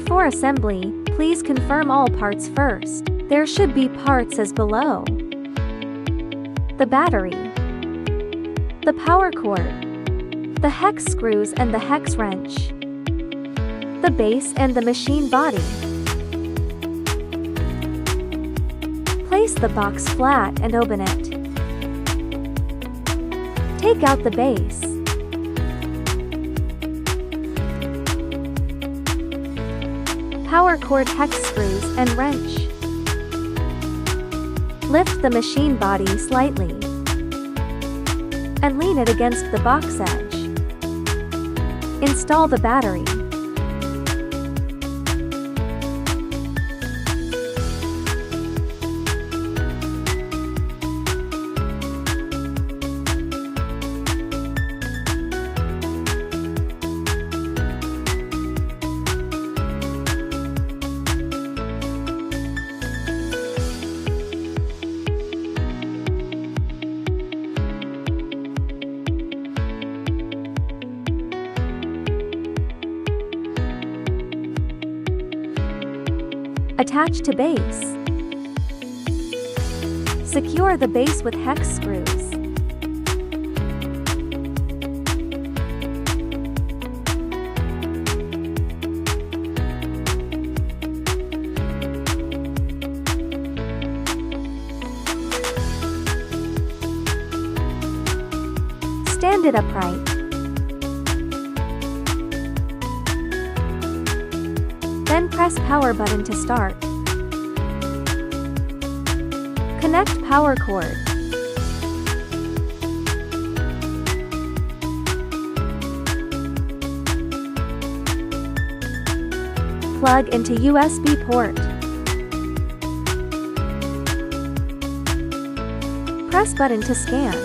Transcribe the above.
Before assembly, please confirm all parts first. There should be parts as below: the battery, the power cord, the hex screws and the hex wrench, the base and the machine body. Place the box flat and open it. Take out the base. Power cord, hex screws and wrench. Lift the machine body slightly and lean it against the box edge. Install the battery. Attach to base. Secure the base with hex screws. Stand it upright. Then press power button to start. Connect power cord. Plug into USB port. Press button to scan.